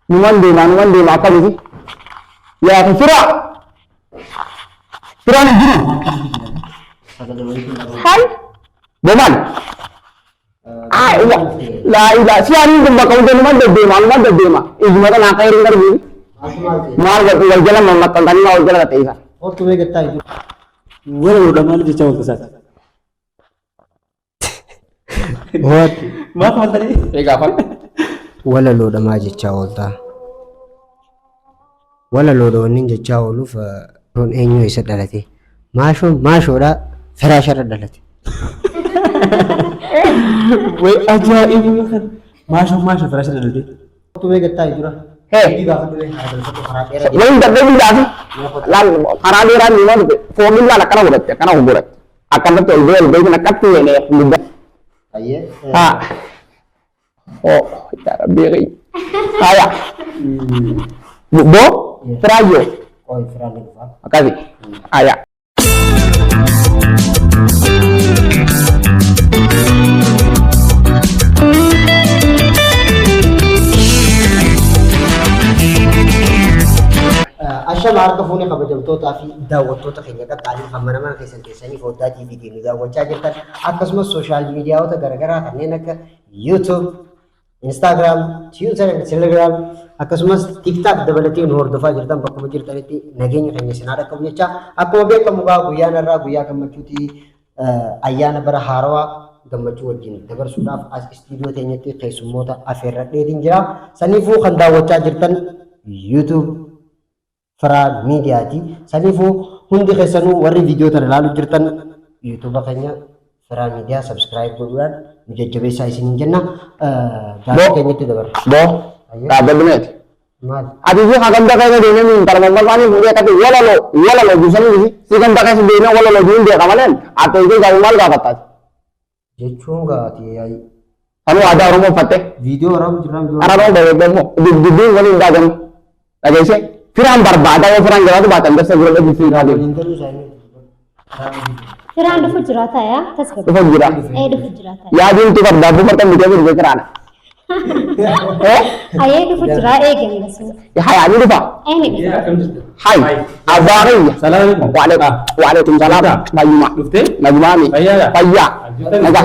numan di maka bisi ya kira kira ni guru hai boman iya la ila siarin gumba kau jadi man de ma izma ka nakai ringar bi mal ga tu jalan mamma tantani na jalan ka teisa और तुम्हें कितना है wala lo damal di chawal kasat बहुत ma ko tani ega fan ولا لو ده ما جت شاولتا ولا لو ده ونين جت شاولو فرون إنيو يسدلتي ما شو ده فراش ردلتي way ajaib ma sho farash dalde तुम्हें कितना है जुरा hey ये बात तुम्हें हादर से तो खराब है yang tak ada jadi lan karadiran ni man formula la kana urat kana urat akan betul bel na katu ne mudah आइए ha oh ya rabbi saya bo terayo कोई फराल नहीं हुआ makasih aya أشياء معركة فوني خبر توتا في داوة توتا خينيا كتالي خمنا ما كيسن تيساني فوتا تي في دي داوة جاجرتا أكسم السوشيال ميديا وتا غرغرا خنينا ك يوتيوب انستغرام تويتر تيليجرام أكسم تيك توك دبلتي نور دفا جرتا بكم جرتا تي نجيني خنيا سنارا كم يچا أكو بيك مغا غيا نرا غيا كم چوتي أيانا برا هاروا gammachuu wajjin dabarsuudhaaf as istiidiyoo teenyatti keessummoota afeerradheetiin jira saniifuu kan daawwachaa jirtan YouTube Fraa miidiyaati saniifuu hundi keessanuu warri viidiyoo tana ilaaluu jirtan YouTube keenya Fraa miidiyaa subscribe godhuudhaan nu jajjabeessaa isiniin jenna gaafa keenyatti dabarra bo kabadnet maal adi ji hagam da kayna dene min tarmal mani mure kati wala lo bisani bisi sigan da kayna dene wala lo din de kamalan ato ide gawmal ga batat jechuun gaati yayi anu ada romo fatte viidiyoo ram jiran ara ro de demo di wali ndagam agese firan barbada wo firan jawab baatan da se gure bisi ga de interview saini फिर फुट जुराता है तस्वीर to fajira foot जुराता है ya din to barda bu martan mi de kirana आये फुट जुरा एक है बस ya hay ani dufa ऐ नहीं hay abariya salaam wa alaikum salam mayuma dufte najmani Fayya. fayya naga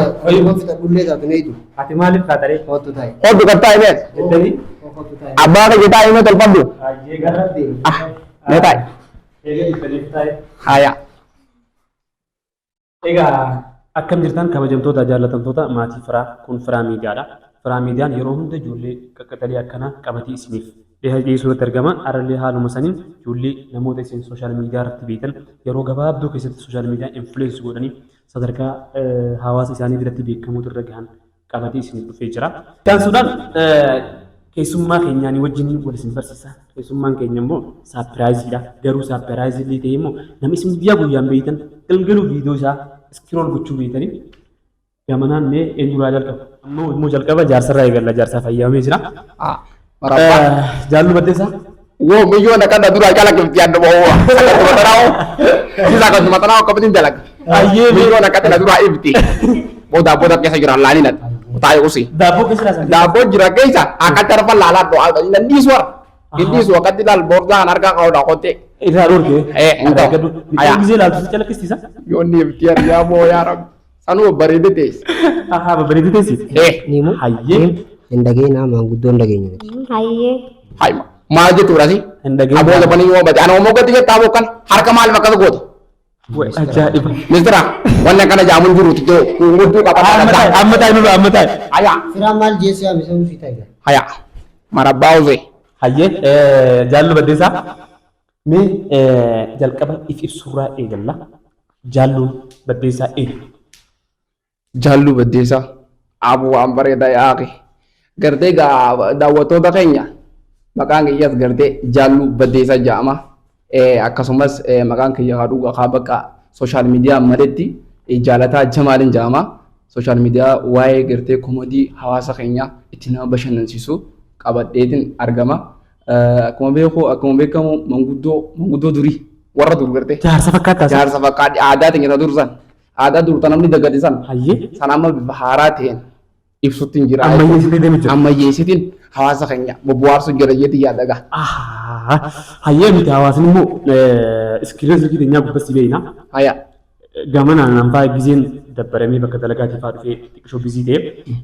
bulle जाते नहीं तू ati malif katare बहुत तो था hodu katta ine edani बहुत तो था abara kita ine talpadu ye garra de ah netai ege diftai haya egaa akkam jirtan kabajamtoota jaallatamtoota maatii firaa kun firaa miidiyaadha. Firaa miidiyaan yeroo hunda ijoollee qaqqaxalii akkana qabatee isiniif dhiyeessuutti argama. Arallee haaluma saniin ijoollee namoota isin sooshaal miidiyaa irratti beekan yeroo gabaabduu keessatti sooshaal miidiyaa influensi godhanii sadarkaa hawaasa isaanii biratti beekamuutu irra gahan qabatee isiniif dhufee jira. Taansuudhaan keessummaa keenyaanii wajjin wal isin barsiisa. Keessummaan keenya immoo saapiraayiziidha. Garuu saapiraayizii ta'e immoo namni isin guyyaa guyyaan beektan galgaluu viidiyoo isaa iskirool gochuu beekanii gamanaan mee eenyuraa jalqaba. Ammoo immoo jalqaba jaarsarraa eegalla jaarsaa fayyamee jira. ah maraba Jaallu baddeessaa. wo biyo na kada dura kala ke tiyan do wo matanao sisa ka matanao ka bidin dalag Ayyee biyo na kada dura ibti boda ke sayura lani na tayo usi Daabboo keessa laasan. dabo jira keisa akan tarfa lala do alta nan diswar ini suwa kadilal borda narga ka da kote Irraa dhorkee. ento Aya. Gisee laaltu calaqqisiisa. yo ni tiyan ya mo ya rab sanu baredete Ahaa babbareedu teessi. nimu Hayyee. indagee na manguddoo indagee nyati आइए hay ma je turasi Hin dhageenye. abo da pani yo bati ana mo gati ke tabo kan har kamal makka goto Ajaa'iba. misra wannan kana jamun juru tito ngudu ka Amma taa'e nurra amma taa'e. aya firaa maal jeesee amisee usii ta'e haya marabauze Hayyee jaallu baddeessaa. Mee jalqaba if ibsuurraa eegalla. Jaalluun baddeessaa eenyu? jallu baddeessa abu waan bareeda yaaqi gartee daawwattoota keenya maqaan kiyyaas gartee jallu baddeessa jedhama akkasumas maqaan kiyya haadhu haa bakka sooshaal miidiyaa maletti jaalataa jamaalin jedhama sooshaal miidiyaa waa'ee gartee koomedii hawaasa keenya itti nama bashannansiisu qabadheetiin argama akkuma beekamu manguddoo durii warra dur gartee Jaarsa fakkaataas. jaarsa fakkaatti aadaa keenya dursan aadaa durta namni dagate san Hayyee. san amma bifa haaraa ta'een ibsutti hin jira Ammayyeessitee deemee jira. ammayyeessitiin hawaasa keenya bobbaarsuu jira jeetii yaadaga. Hayyee miti hawaasni immoo iskiriin sirkii teenyaa gubbatti beeyna. Haya. Gamanaan anfaa gizeen dabbaramee bakka dalagaatii fa'aa dhufee xiqqishoo bizii ta'e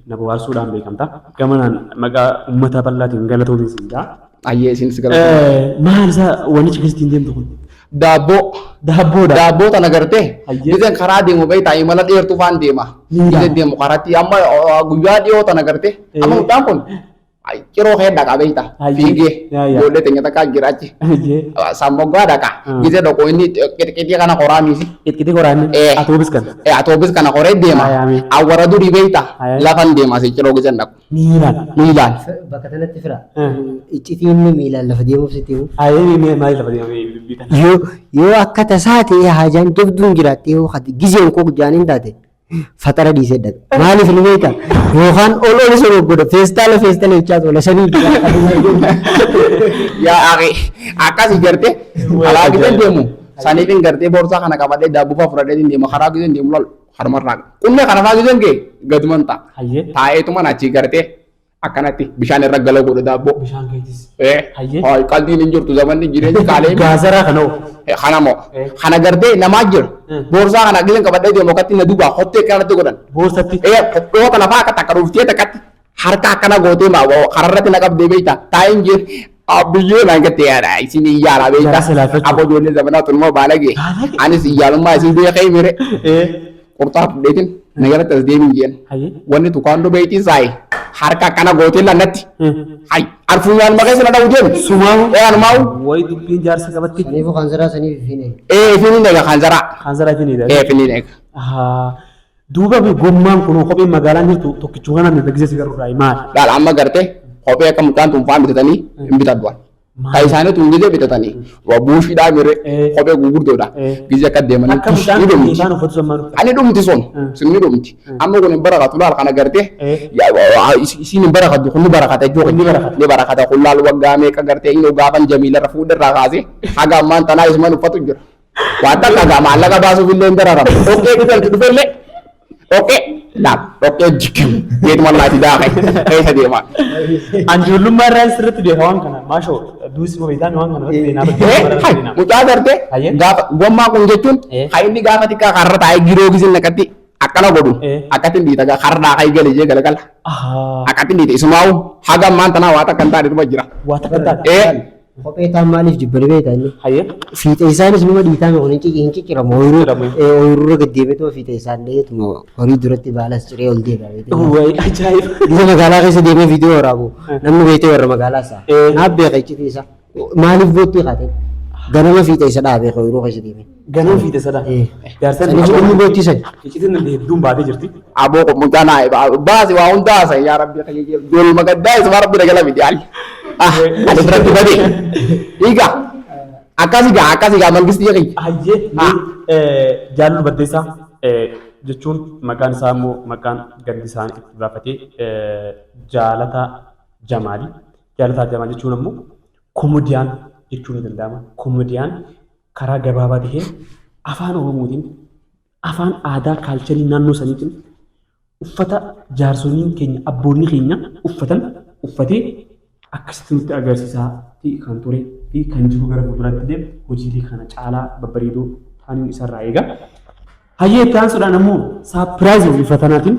na bohaarsuudhaan beekamta. Gamanaan maqaa uummata bal'aatiin galatoomi isin jaa. Hayyee isinis galatoomi. Maal isa wannichi keessatti deemtu kun? Daabboo tana gartee gizeen karaa deemu beektaa imala dheertuu faan deema. Gizeen deemu karaatti amma guyyaa dhiyoo tana gartee amma mucaan kun yeroo hedda qabeeyta fiigee ijoollee teenya takka jiraachi sammoggaa dhaqa gizee dhaqoo inni qixqixii kana qoraamisi atoobis kana qoree deema awwara durii beeyta lafan deema si ciroo gizeen dhaqu miilaan bakka kanatti fira iccitiin miilaan lafa deemuuf sitti yoo akka tasaa ta'e hajaan jabduun jiraatte yoo gizeen koo jaaniin taate fatara dhiisee dhaqa. Maaliif ni beekta? Yookaan ol isa godha feestaala jechaa tola sanii yaa akhi akkasii gartee alaa gizeen deemu saniifin gartee boorsaa kana qabadhee daabboo fa'aa fudhadhee deema karaa gizeen deemu lol harmarraa qunnee kana fa'aa gizeen kee gaduman ta'a. Taa'eetuman achii gartee akkanatti bishaan irra galoo godhu daabboo. Bishaan keetis. Qalbiin hin jirtu zamanni jireenya qaalee. Gaasaraa kanoo. Kanamo kana gartee namaa jira boorsaa kana gizeen qabadhee deemu akkatti na duuba hottee kanatti godhan. Boorsatti. Dhoo kana fa'aa akka takka dhuftee takkatti harka akkana gootee kararratti na qabdee beekta taa'een jir biyyoo naan gattee yaadha isin iyyaala beekta abbo ijoollee zamanaa tunuma baalagee anis iyyaalummaa isin beekee mire qurxaa fudheetin na jalatti as deemin jeen wanni tukaandoo beektii saayi harka akkana gootee lannatti arfunyaan maqaa sana dha'u deemu sumaa'u wayi dubbiin jaarsa qabatti saniifu kansaraa saniif ifine ifine eega kansaraa ifine eega duuba gommaan kun kophee magaalaan jirtu tokkichuu kanaan dhagisee si garuu maal laal amma gartee kophee akka mucaan tunfaa bitatanii hin bitadwan kan isaanii tun gizee bitatanii buushiidhaa mire kophee gurguddoodha gizee akka deemanii ni dhumti ani dhumti sun ni dhumti amma kun hin barakatu laal kana gartee isiin hin barakatu kun ni barakata jechuudha ni barakata kun laal waggaa meeqa gartee inni gaafan jamiilarra fuudharraa kaasee haga ammaan tanaa isuman uffatu jira waan takka gaa maallaqa baasuuf illee hin dararamu okkee bitalti dhufellee okkee laal okkee jikim geetuma laati daaqe keessa deema. Anjuullummaa irraa sirriitti beeka waan kana maashoo duusi moo beektaan waan kana mucaa gartee gaafa gommaa kun jechuun haa inni gaafa xiqqaa karra taa'ee giroo gisin nakatti akkana godhu akkatti dhiita karraa haa gale jee galagala akkatti dhiita isumaa'u haga ammaan tanaa waa takka hin taane dhuma jira. Waa takka hin taane. Kophee taan maaliif jibbanii beektaa inni? Fiixa isaanis numa dhiitaame kun hin cicciramu ooyiruu gaddeemetuma fiixa isaan dheetuma horii duratti baalas ciree ol deebi'a. Gisa magaalaa keessa deemee viidiyoo waraabu namni beekee warra magaalaa isaa naaf beeka icciti isaa maaliif boottii qaate ganama fiixa isa dhaabee ooyiruu keessa deeme. Ganama fiixa isa dhaabee. Jaarsanii inni boottii sadi. Iccitiin hedduun baatee jirti. Aboo mucaa naa baasi waa hundaa isa yaa rabbi jooluma gaddaa isa rabbi dagala fidiyaan. Ada berarti tadi. Tiga. Akkasii mangisti jedhee. Hayyee jaallu baddeessaa jechuun maqaan isaa immoo maqaan gandi isaanii itti baafatee Jaalataa Jamaali. Jaalataa Jamaal jechuun ammoo koomediyaan jechuun ni danda'ama. Koomediyaan karaa gabaabaa ta'een afaan Oromootiin afaan aadaa kaalcharii naannoo saniitiin uffata jaarsoliin keenya abboonni keenya uffatan uffatee akkasitti nutti agarsiisaa kan ture fi kan jiru gara fuulduraatti deemu hojiilee kana caalaa babbareedoo ta'anii isarraa eega. Hayyee itti aansuudhaan ammoo saapiraayizii uffannaatiin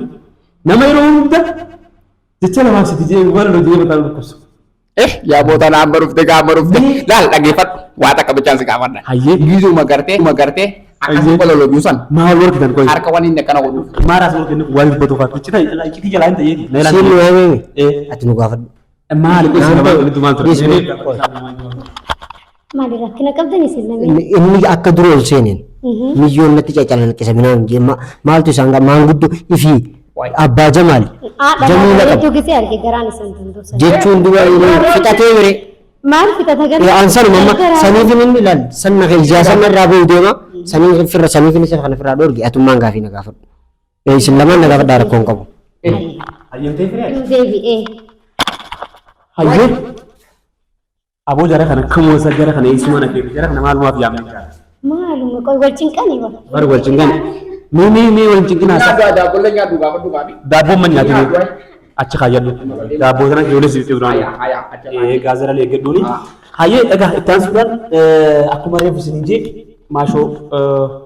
nama yeroo hunda jecha lamaaf sitti jee waan hojii mataa dhukkubsu. Yaa boota naamma dhufte gaamma dhufte laal dhageeffadhu waa takka bichaan si gaafadha. Hayyee giizuu magartee akkasii qola lojuu san maal warri kan qoyi harka waan inni akkana godhu. Maaraas warri kennu waan hin batuufaatu iccitii jalaa hin ta'eeti. Siin waamee ati nu gaafadhu. Maali kun nama walitti maal ture? Maali rakkina qabdan isin namni? Inni akka dura ol seeneen miyyoon natti cacalan akka saminaan jeema maaltu isaan maanguddoo ifi abbaa Jamaal. Jamiila qabu. Gisee arge garaan isaan dandoosa. Jechuun duba fixatee bire. Maal fixata gara? Ansaan mamma saniif inni ilaal sanna ijaa sanna irraa ba'u deema saniif firra saniif inni kana firraa dhoorgi atummaan gaafii na gaafadhu. Isin lamaan na gaafadhaa rakkoon qabu. Hayyamtee firee? Deebi'ee. Hayyee aboo jara kana kamuusa jara kana eessuma na feetu jara kana maalumaaf yaamne jara. Maaluma qoy wal cinqanii bara. Bara wal cinqan. Mee wal cinqinaa isaa. Daabboon nyaatu gaafadhu gaafi. Daabboon man nyaatu. achi kaayadhu daabboo sana ijoollee sibitti duraan gaazara leeggadhuuni hayyee egaa itti aansuudhaan akkuma reefu isin jee maashoo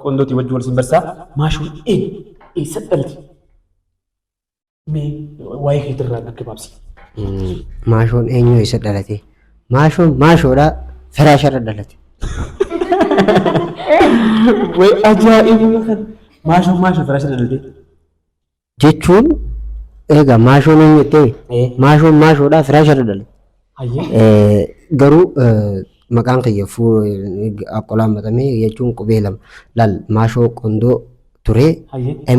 qondootii wajjin wal simbarsaa maashoo eessa dhalti mee waa'ee keetirraa akka baabsi. Maashoon eenyu eessa dhalate? Maashoon maashoodha firaasharra dhalate. Way ajaa'ibni kan maashoo firaasharra dhalate. Jechuun egaa maashoon eenyu ta'e maashoon maashoodha firaasharra dhalate. Garuu maqaan kiyya qolaan matamee jechuun qubee lama laal maashoo qondoo ture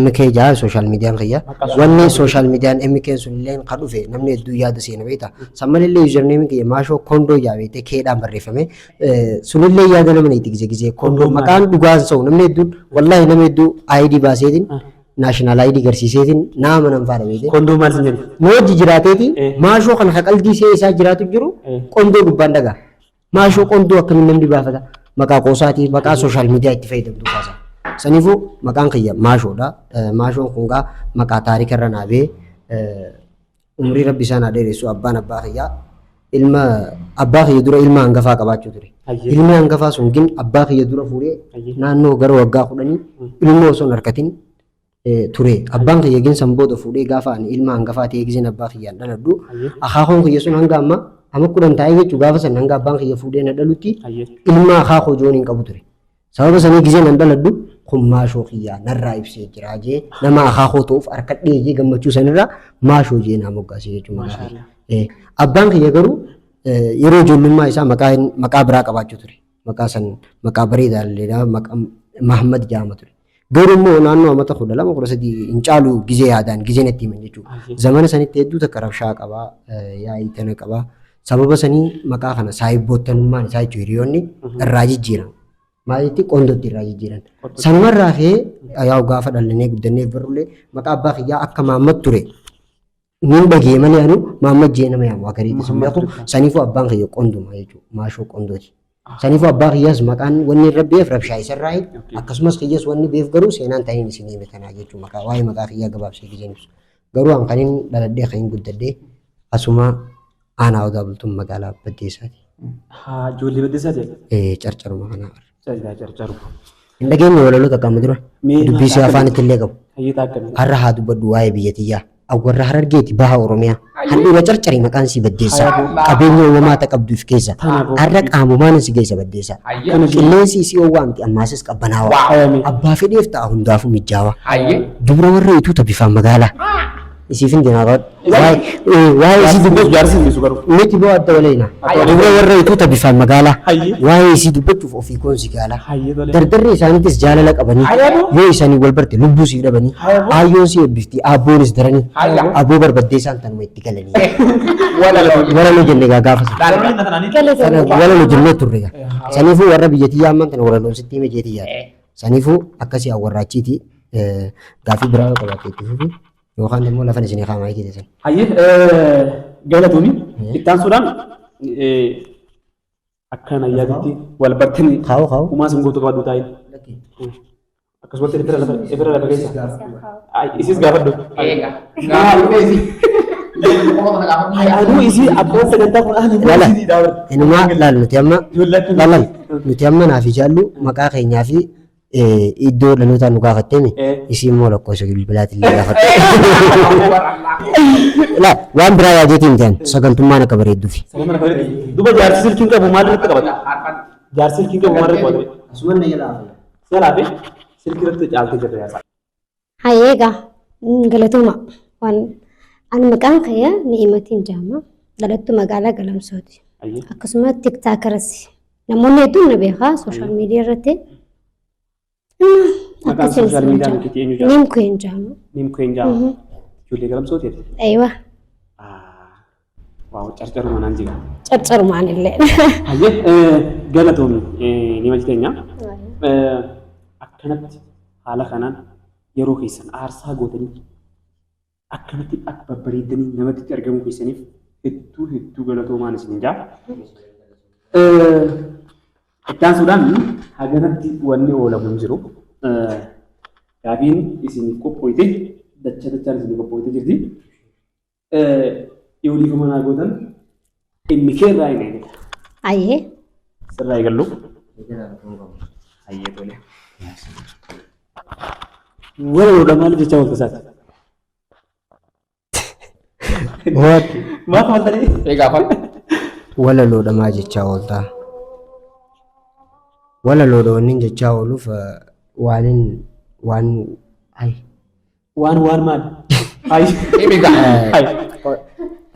MK jaa social media kiyya wanni social media MK sun illee kan dhufe namni hedduu yaada seena beeta sammalillee username kiyya maashoo qondoo yaabete keedhaan barreeffame sunillee yaada nama itti gizee qondoo maqaan dhugaan sa'u namni hedduu wallahi namni hedduu ID baaseetiin national ID garsiiseetiin nama nan faana beete qondoo maal sin jedhu mooji jiraateeti maashoo kan haqaltii see isaa jiraatu jiru qondoo gubbaan dhagaa maashoo qondoo akkamiin namni baafata maqaa qoosaatii maqaa social media itti fayyadamtu kaasa. Sanifu maqaan kiyya maashoodha. Maashoon kun gaa maqaa taarika irra naabee umrii rabbi isaan adeeressu abbaan abbaa kiyyaa ilma abbaa kiyya dura ilma hangafaa qabaachuu ture. Ilmi hangafaa sun gin abbaa kiyya dura fuudhee naannoo gara waggaa 10 ilma osoo hin harkatin ture. Abbaan kiyya gin san booda fuudhee gaafa ani ilma hangafaa ta'ee gizeen abbaa kiyyaan dhaladhu akaakoon kiyya sun hanga amma amma 10 taa'ee jechuu gaafa san hanga abbaan kiyya fuudhee na dhalutti ilma akaakoo joon hin qabu ture. Sababa sanii gizeen an dhaladhu kun maashoo kiyyaa narraa ibsee jira jee nama akaakoo ta'uuf harkadhee jee gammachuu sanirraa maashoo jee naa moggaasee jechuudha. Abbaan kiyya garuu yeroo ijoollummaa isaa maqaa biraa qabaachuu ture. Maqaa san maqaa bareedaa illee Mahammad jedhama ture. Garuu immoo naannoo amata 12 hin caalu gizee yaadaan gizeen itti himan jechuudha. Zamana sanitti hedduu takka rabshaa qabaa yaa'ii tana qabaa. Sababa sanii maqaa kana saayibboottanummaan isaa jechuudha hiriyoonni irraa jijjiiran. Maalitti qondootti irraa jijjiiran. Sanumarraa ka'ee yaa'u gaafa dhalannee guddannee birrullee maqaa abbaa kiyyaa akka Mahammad ture. Nin dhagee malee anu Mahammad jee nama yaamu akariitti sun beeku saniifuu abbaan kiyya qonduma jechuudha maashoo qondooti. Saniifuu abbaa kiyyaas maqaan wanni irra beef rabshaa isarraa akkasumas kiyyaas wanni beef garuu seenaan ta'in isin hime kanaa jechuudha maqaa waa'ee maqaa kiyyaa gabaabsee gizeen ibsu. Garuu an kanin dhaladhee kan hin guddadhee asuma aanaa odaa bultuun magaalaa Baddeessaati. Ijoollee Baddeessaati? Carcaruma kanaa. Carcaru. Hin dhageenye walaloota qaama dura dubbisee afaanitti illee qabu. Hayyitaa akkamii? Har'a haa dubbadhu waa'ee biyyatiyyaa. Awwarra Harargeeti baha Oromiyaa. Handhuura carcarii maqaan si Baddeessaa. Qabeenya uumamaa qabduuf keessa. Har'a qaamumaan si geessa Baddeessaa. Qilleensi isii oowwaamti ammaasis qabbanaawaa. Abbaa fedheef ta'a hundaafuu mijaawaa. Dubra warra ituuta bifaan magaalaa. Isiifin dinaa waa'ee isii dubbatu jaarsin bisu garuu. Miti boo adda waleena. Dubra warra ituuta bifaan magaalaa. Waa'ee isii dubbachuuf ofii koonsi gaalaa. Dardarri isaaniitis jaalala qabanii yoo isaanii wal barte lubbuu siif dhabanii aayyoon si eebbifti aabboonis daranii abboo barbaddeessaan tanuma itti galanii. Walaloo jennee gaafa sana. Walaloo jennee turre. Saniifuu warra biyyatiyyaa amman tana walaloon sitti hime jeetiyyaa. Saniifuu akkasii awwarraachiiti gaafii biraa qabaatee itti fufi. Yookaan immoo lafa isin qaamaa eegite san. Hayyee galatooni ittaan suudhaan akkana yaadatti wal bartanii uumaa sin gootu qabadhu taa'in. Akkasumatti ifira lafa keessa. Isis gaafadhu. Aduu isii abbaan sagantaa kun inumaa laal nuti amma naaf ijaallu maqaa keenyaa fi iddoo dhalootaan nu gaafatteemi isii immoo lakkoofsa bilbilaatti illee gaafatte. Waan biraa yaadeetiin ta'an sagantummaan akka bareedduufi. Duba jaarsi silkiin qabu maal irratti qabata? Jaarsi silkiin qabu maal irratti qabata? Asumaan na jalaafe. Jalaafe silkii irratti caaltee jirta yaasa. Hayyeegaa galatuma waan ani maqaan kiyya Ni'imatiin jedhama dhalattu magaalaa Galamsooti. Akkasumas tiktaakeras namoonni hedduun na beekaa sooshaal miidiyaa irratti. Maqaan sooshaal miidiyaa nuti eenyu jedhama? Nimkueen jedhama. Nimkueen jedhama. Ijoollee Galamsooti. Eewa. Waaw carcaruma naan jiga. Carcarumaan illee. Hayyee galatoomii nima jiteenya. Akkanatti haala kanaan yeroo keessan aarsaa gootanii akkanatti akka babbareedanii namatti argamuu keessaniif hedduu galatoomaan isin jaa. Ittaan suudhaan haganatti wanni oolamu hin jiru. Gaafiin isin qophooyte dachaan isin qophooyte jirti. Yoo dhiifama naa gootan inni kee irraa hin eegala. Ayyee. Sirraa eegallu. Ayyee tole. Waloodha maal jecha wal tasaati? Maaf maltanii? Egaa afaan Walaloodha maa jechaa ooltaa? Walaloodha wanni jechaa ooluuf waan Waan maal?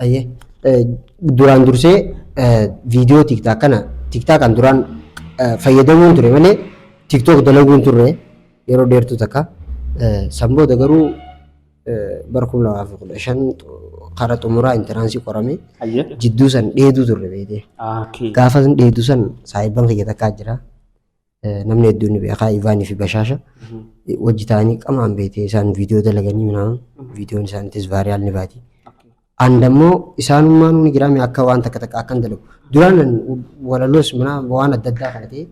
ayyee duraan dursee viidiyoo tiktaak kan duraan fayyadamuun ture malee tiktook dalaguun turre yeroo dheertuu takka sanbooda garuu bara 2015 karaa xumuraa intaraansii qorame jidduu san dheeduu turre beekee gaafa san dheeduu san saayibban kiyya takkaa jira namni hedduun ni beekaa Ivaanii fi Bashaasha wajji ta'anii qamaan beekee isaan viidiyoo dalaganii minaan viidiyoon isaaniitis vaariyaal ni baati. Andammoo isaanummaa nuuni giraame akka waan takka akkan dalagu duraan walaloos mana waan adda addaa kana ta'e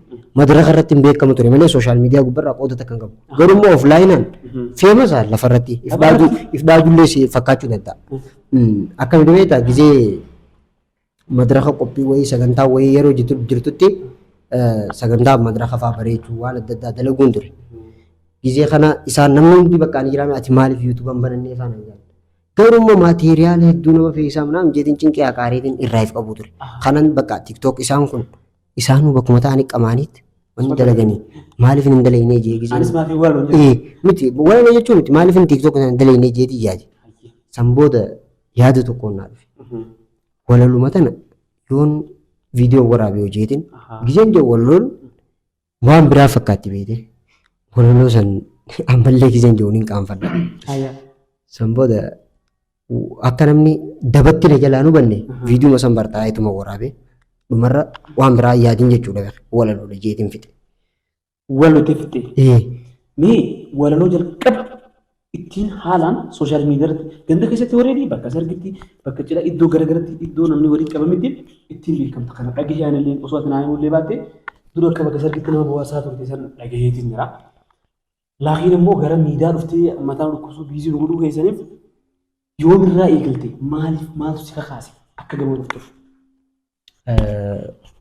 madaraka irratti hin beekamu ture malee sooshaal miidiyaa gubbarraa qooda takka hin qabu. Garuu immoo oflaayinaan feemasaa lafarratti if dhaajullee si fakkaachuu danda'a. Akkamitti beektaa gizee madaraka qophii wayii sagantaa wayii yeroo jirtutti sagantaa madaraka fa'aa bareechuu waan adda addaa dalaguun ture. Gizee kana isaan namni hundi bakka ani giraame ati maaliif yuutuuban banannee faana hin garuu immoo maatiriyaala hedduu nama fe'isaa minaan jeetiin cinqee akaariitiin irraa qabu ture. Kanan bakka tiktook isaan kun isaanuu bakkuma ta'anii qamaaniitti wanni dalaganii maaliif hin dalagnee jee gisee. Anis maafii waloo miti waloo jechuun miti maaliif hin tiktook hin dalagnee jeetii yaade. Sanbooda yaada tokkoon naa dhufe. Walaluma tana yoon viidiyoo waraabe hojeetiin giseen jee walaloon waan biraa fakkaatti beekte. Walaloo san ammallee giseen jee waliin qaanfadha. Sanbooda akka namni dabatti na jalaa nu banne viidiyoo san bartaa ituma waraabe dhumarra waan biraa yaadiin jechuudha walaloodha jeetiin fixe. Walalooti fixe. Mee walaloo jalqaba ittiin haalaan sooshaal miidiyaa irratti ganda keessatti wareedii bakka sargitti bakka cidha iddoo garagaraatti iddoo namni waliin qabametti ittiin beekamta. Kana dhagahiyaan illee osoo ati naannoo illee baatte dura akka bakka sargitti nama bu'aasaa turte san dhagaheetiin jira. Laakiin immoo gara miidiyaa dhuftee mataa dhukkubsuu biizii dhuguu keessaniif yoomirraa eegalte maaltu si kakaase akka gamoo dhuftuuf?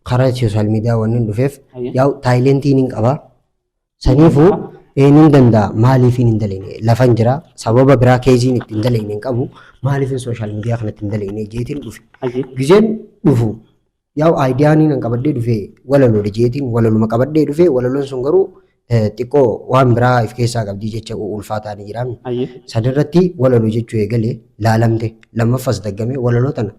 Karaa sooshaal miidiyaa waan hin dhufeef yaa'u taayilentiin hin qabaa. Saniifuu eenyuun danda'a maaliif hin dalagne lafan jira sababa biraa keeziin ittiin dalagne hin qabu maaliif sooshaal miidiyaa kanatti hin dalagne jeetiin dhufe. Gizeen dhufu yaa'u aayidiyaan hin qabadhee dhufe walaloodha jeetiin walaluma qabadhee dhufe walaloon sun garuu xiqqoo waan biraa if keessaa qabdii jecha ulfaataa ni jiraami. Sadarratti walaloo jechuu eegalee laalamte lammaffas daggame walaloo tana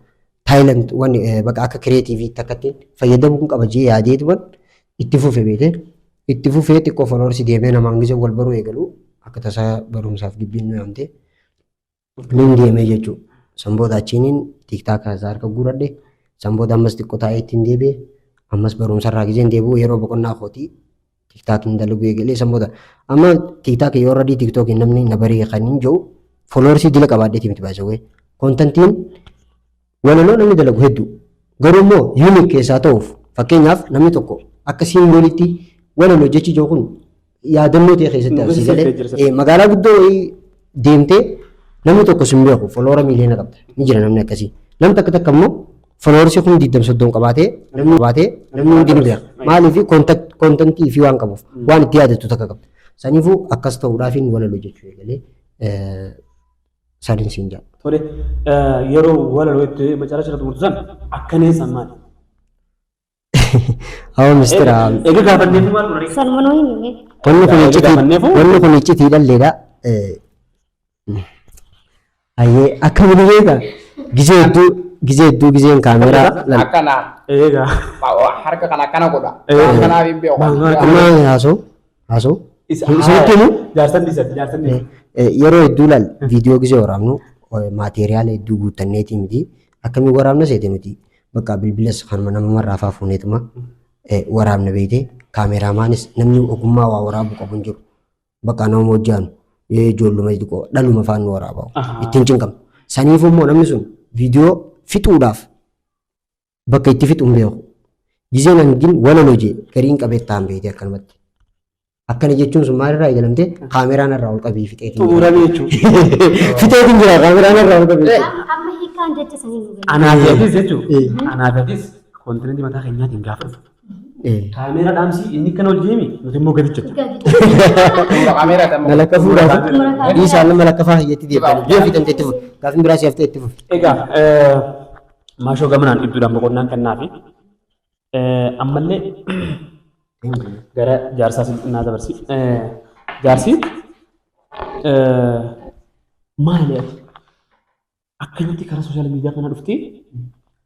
taayilant waan bakka akka kireetiivii takkatti fayyadamuu qaba jee yaadeetuman itti fufe beekte itti fufee xiqqoo foloorsii deemee namaan gisee wal baruu eegalu akka tasaa barumsaaf gibbiin nu yaamte niin deemee jechuudha. Sanbooda achiiniin tiiktaaka harka guuradhe sanbooda ammas xiqqoo taa'ee ittiin deebi'e ammas barumsarraa giseen deebi'u yeroo boqonnaa kootii tiktaakiin dalaguu eegalee sanbooda amma tiktaak yoo radii tiktookiin namni na barii kan hin jiru foloorsii dila qabaadheeti miti baasawee kontantiin walaloo namni dalagu hedduu garuu immoo yuunik keessaa ta'uuf fakkeenyaaf namni tokko akka siimboolitti walaloo jechi jiru kun yaadannoo ta'e keessatti agarsiisalee magaalaa guddoo deemtee namni tokko sin beeku foloora miiliyoona qabda ni jira namni akkasii namni takka takka immoo foloorsii kun 20-30 qabaatee namni hundi ni beeka. Maaliif kontantii fi waan qabuuf waan itti yaadattu takka qabda. Saniifuu akkas ta'uudhaaf hin walaloo jechuu eegalee sadiin siin jaa. Tole yeroo walaloo itti macaraa jira tumurtu san akkanee sammaadha. Hawa mistira. Egaa gaafanneefu maal godhanii? Salmanoo hin himne. Wanni kun iccitii dhalleedha. Ayyee akkamitti beekaa gizee hedduu gizeen kaameeraa akkana eegaa harka kana akkana godha kanaaf hin beeku amma haasoo isinitti himu jaarsan yeroo hedduu laal viidiyoo gizee waraabnu maateriyaala hedduu guutanneetii miti akkamii waraabna seete nuti bakka bilbilas kanuma nama marraa faa fuuneetuma waraabna beekte kaameeraamaanis namni ogummaa waa waraabuu qabu hin jiru bakka nama hojjaanu ijoolluma xiqqoo dhaluma faan nu waraabaa ittiin cinqamu saniifuu immoo namni sun viidiyoo fixuudhaaf bakka itti fixu hin beeku. Gizeen hangin walaloo jee gariin qabeettaan beekte akkanumatti. Akkana jechuun sun maalirraa eegalamte kaameraan irraa ol qabii fixeetiin. Xumuramee jechuudha. Fixeetiin jira kaameraan irraa ol qabii. jecha sanii nu galu. Anaafis jechuudha. Anaafis kontinentii mataa keenyaatiin gaafa dhufu. Kaameera dhaamsii inni kan ol deemi nuti immoo gadi jira. Kaameera dhamma. Malakka fuudhaaf isaan malakka faa hiyyeetti deebi'an. Yoo fitan itti fufu. Gaafin biraa si haftee itti fufu. Egaa maashoo gamanaan dhibduudhaan boqonnaan kennaa fi ammallee gara jaarsaa naa dabarsi. Jaarsi maali ati akkanatti karaa sooshaal miidiyaa kana dhuftee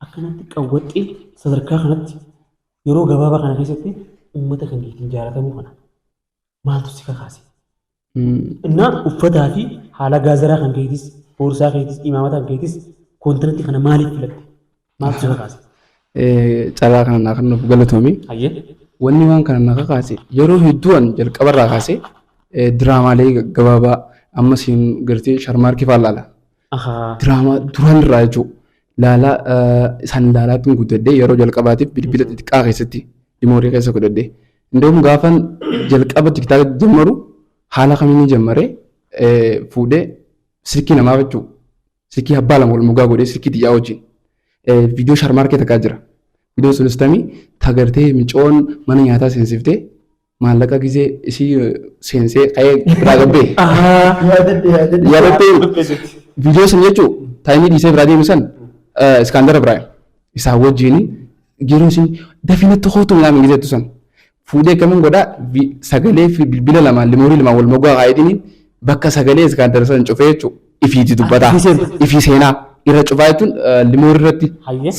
akkanatti qawwaxxee sadarkaa kanatti yeroo gabaabaa kana keessatti uummata kan keetiin jaalatamuu kana maaltu si kakaase? Innaa uffataa fi haala gaazaraa kan keetis, boorsaa keetis, imaamata kan keetis kontinentii kana maaliif filatte? Maaltu si kakaase? Carraa kana naa kennuuf galatoomii. Wanni waan kana na kakaase yeroo hedduun jalqabarraa kaase diraamaalee gabaabaa amma siin gartee sharmaarkii fa'aa laala. Diraamaa duraan irraa jechuudha. Laala isaan laalaatti guddadde yeroo jalqabaatiif bilbila xixiqqaa keessatti dimoorii keessa guddadde. Indoom gaafan jalqaba tiktaaka jammaru haala kamiin jammare fuudhee silkii namaa jechuudha. Silkii abbaa lama wal mugaa godhee silkii xiyyaa wajjin. Viidiyoo sharmaarkii takkaa jira. Viidiyoo sunistamii tagartee micoon mana nyaataa seensiftee maallaqa gizee isii seensee qa'ee biraa gabbee. Yaadattee viidiyoo sun jechuun taayimii dhiisee biraa deemu san Iskaandara Ibraahim isaa wajjin yeroo isin dafinatti hootu midhaan gizeettu san fuudhee kamiin godhaa sagalee fi bilbila lamaan limoorii lamaan wal mogaa kaa'eetiin bakka sagalee Iskaandara san cufee jechuun ifiiti dubbataa ifii seenaa irra cufaa jechuun limoorii irratti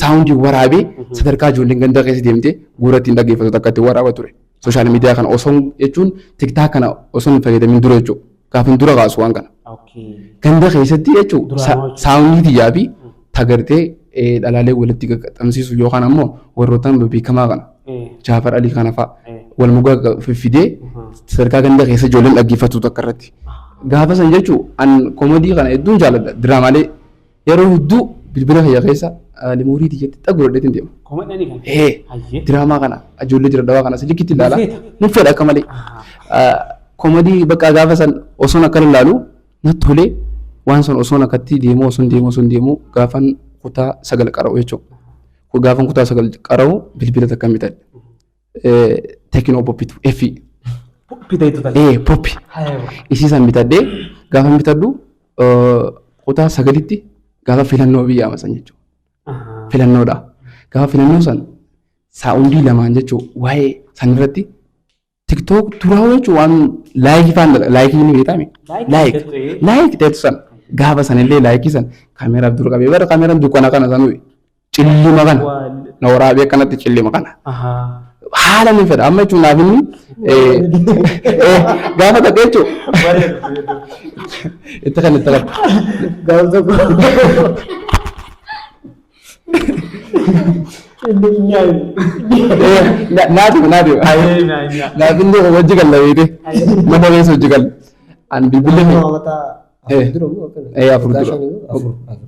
saawundii waraabee sadarkaa ijoolleen ganda keessa deemtee guuratti hin dhaggeeffatu akka itti waraaba ture. Sooshaal miidiyaa kana osoo jechuun tiktaak kana osoo hin fayyadamin dura jechuudha. Gaafin dura kaasu waan kana. Ganda keessatti jechuudha saawundii xiyyaa fi tagartee dhalaalee walitti qaxxamsiisu yookaan ammoo warroottan beekamaa kana Jaafar Alii kana fa'a wal mugaa fidee sadarkaa ganda keessa ijoolleen dhaggeeffatu akka irratti. Gaafa san jechuun an koomedii kana hedduun jaalladha. Diraamaalee yeroo hedduu bilbila kiyya keessa limoorii tiyyatti xaguradheetiin deema. Diraamaa kana ijoollee jira dawaa kana silikitti ilaala. Nun fedha akka malee. Koomedii bakka gaafa san osoon akka ilaalu natti tolee waan sun osoon akkatti deemu osoon deemu gaafan kutaa 9 qara'u jechuudha. Gaafan kutaa 9 qara'u bilbila takka bitadhe. Tekinoo poppitu efi. Poppi. Isii san bitadhee gaafa bitadhu kutaa 9tti gaafa filannoo biyya amasan jechuudha. Filannoodha. Gaafa filannoo san saawundii lamaan jechuudha waa'ee san irratti TikTok turaa jechuun waan laayikii faan laayikii ni beekame. Laayik teetu san gaafa san illee laayikii san kaameeraaf dura qabee bara kaameeraan dukkana kana sanuu cillima kana na waraabee akkanatti cillima kana. Haala ni fedha amma jechuun naaf inni gaafa takka jechuudha. Itti kan itti qabdu. Gaafa tokko. Naatiif. Naaf inni wajji galla beekte. Mana keessa wajji galla. An bilbilli fi.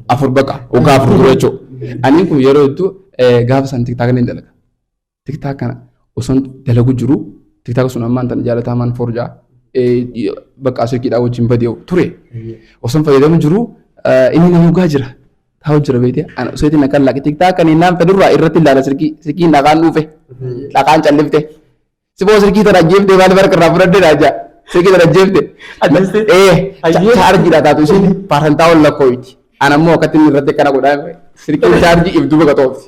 Afur baqa. Ogaa afur dura jechuudha. Ani kun yeroo hedduu gaafa san tiktaaka ni dalaga. Tiktaaka kana osoo dalagu jiru tiktaaka sun ammaan tan jaalatamaan forjaa bakka asirkiidhaa wajjin badee ture. Osoo fayyadamu jiru inni nama dhugaa jira. Tahu jira beekte osoo itti nakan laaqe tiktaaka kan innaan fedurraa irratti ilaala sirkii naqaan dhufe naqaan callifte. Siboo sirkii tana jeeftee maal barka irraa fudhadde raajaa sirkii tana jeefte. Chaarjiidha taatu isheen paarantaa ol lakkooyti. An ammoo akkatti irratti kana godhaa sirkii chaarjii ibduu baqa toofti.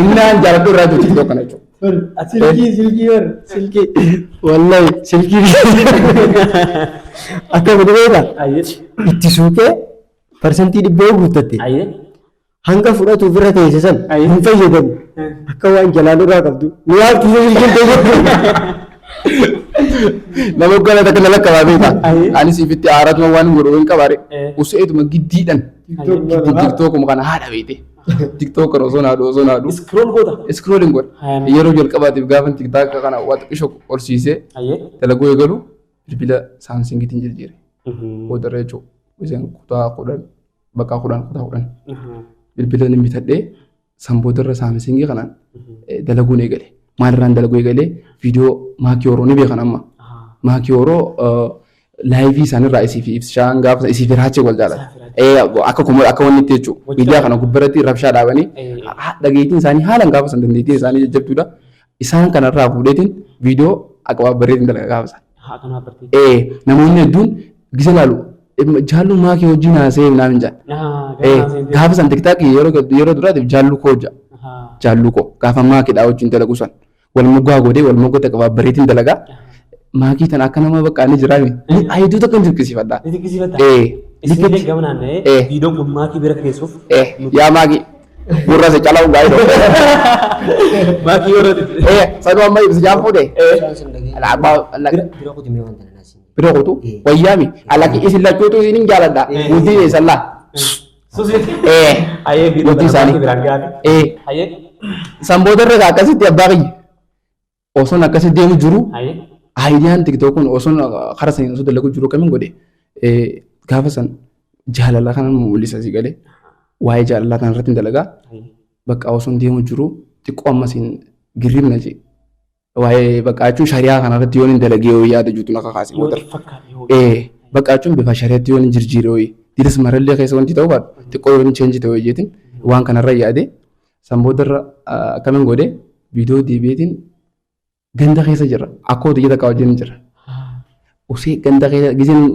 Innaan jaaladhu irraa jirti tokko kana jechuudha. Silkii wallahi silkii akka godheedha itti suuqee parsantii 100 guuttatte hanga fudhatuuf irra teesse san hin fayyadamu akka waan jalaan irraa qabdu nu yaabtu silkiin ta'e nama gola takka nala qabaabee anis ifitti aaratuma waan godhu hin qabaare useetuma giddiidhan tiktookuma kana haadha beekte. TikTok kan osoo naadu. Scrolling godha. Yeroo jalqabaatiif gaafa TikTok kana waa xiqqoo ol siisee dalaguu eegalu bilbila Samsungiitiin jijjiire. Boodarra jechuudha. Isaan kutaa 10 bakka 10 bilbila ni bitadhee san boodarra Samsungii kanaan dalaguun eegale. Maalirraan dalaguu eegalee viidiyoo Maakiyooroo ni beekan amma. Maakiyooroo laayivii isaanirraa isiif ibsaan gaafa isiif raachee wal jaalata. Akka wanni itti jechuudha. Miidiyaa kana gubbaratti rabshaa dhaabanii dhageettiin isaanii haalaan gaafa san dandeettiin isaanii jajjabduudha. Isaan kanarraa fuudheetiin viidiyoo akka bareetiin dalagaa gaafa san. Namoonni hedduun gisa laalu jaallu maakii wajjin haasa'ee naan hin jaan. Gaafa san tiktaakii yeroo duraatiif jaallu koo jaa. Jaallu koo gaafa maakiidhaa wajjin dalagu san. Wal moggaa godhee wal moggaa akka bareetiin dalagaa. Maakii tan akka nama bakka inni jiraame. Ayituu tokko hin dirqisiifadha. Isin gama naanna'ee viidiyoon kun maakii bira keessuuf. Yaa maakii gurra isa calaa hundaa jedhu. Maakii yeroo sanuu amma ibsa jaan fuudhee. Bira kutu wayyaami alaki isin lachuutu isin jaaladha. Guddii eessallaa. Guddii isaanii. Sanboota irra akkasitti abbaa kiyya. Osoon akkasitti deemu jiru. Aayidiyaan tiktookun osoon karaa saniin osoo dalagu jiru kamiin godhe gaafa san jaalala kanan mul'isa si galee waa'ee jaalalaa kana irratti dalagaa bakka osoon deemu jiru xiqqoo ammasiin girribna jee waa'ee bakka jechuun shariyaa kana irratti yoon hin dalagee yoo yaada juutu naka kaase moodar bakka jechuun bifa shariyaatti yoon hin jirjiire yoo diidas marallee keessa wanti ta'uu baatu xiqqoo yoon hin cheenji ta'uu jeetiin waan kanarra yaade sanboodarra akkamiin godhe viidiyoo deebiitiin ganda keessa jira akkoo xiyya takka wajjin jira usee ganda keessa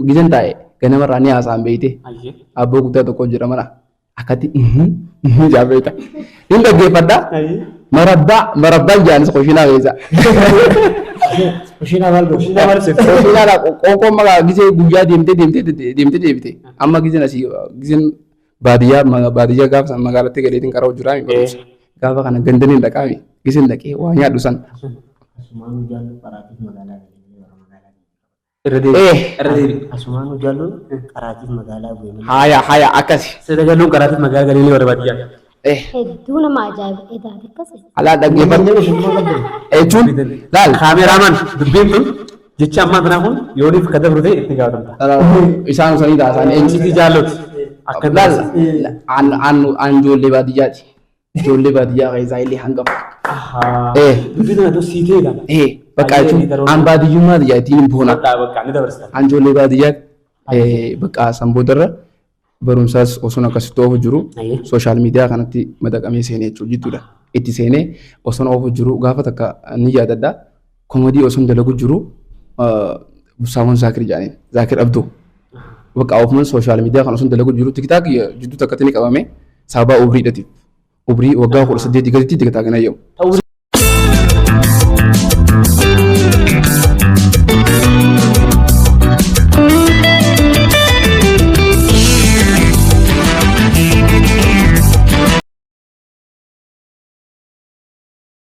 gizeen taa'e ganamarraa ni haasa'an beeyte abboo guddaa tokko jira mana akkatti jaabeeta hin dhaggeeffadha marabbaan jaanis qoshinaa keessa qoshinaa qoonqoon maqaa gizee guyyaa deemtee deebite amma gizeen asii gizeen baadiyyaa gaafa magaalatti galeetiin karaa hojjuraami gaafa kana gandaniin dhaqaami gizeen dhaqee waa nyaadhu san. Asumaan jaallu qaraatiif magaalaa Asumaan jaallu qaraatiif magaalaa bu'ee. Haya akkasi. Seda jalluun qaraatiif magaalaa galii warra baadiyyaa. Hedduu nama ajaa'iba akkasi. Alaa dhaggeeffadhu. Jechuun laal Kaameraamaan dubbiin tun jecha ammaa kanaa kun yooniif akka dabru ta'e itti gaafatamta. isaan sanii taasaan Eenyuti jaallooti? Akka laal aan ijoollee baadiyyaati. Ijoollee baadiyyaa keessaa illee hangafa. dubbiin tana siitee kan. Bakka jechuun aan baadiyyummaa diyyaatiin boona. Bakka ni dabarsita. Aan ijoollee baadiyyaatti bakka sanboodarra barumsaas osoo akkasitti oofu jiru sooshaal miidiyaa kanatti madaqamee seenee jechuudha. Itti seenee osoo oofu jiru gaafa takka ni yaadadha. Koomedii osoo dalagu jiru Busaamoon Zaakir jedhaniin Zaakir Abduu. Bakka ofumaan sooshaal miidiyaa kan osoo dalagu jiru tiktaakii jidduu takkatti ni qabame sababa umriidhaatiif. Umrii waggaa 18 gaditti tiktaakii na eeyyamu.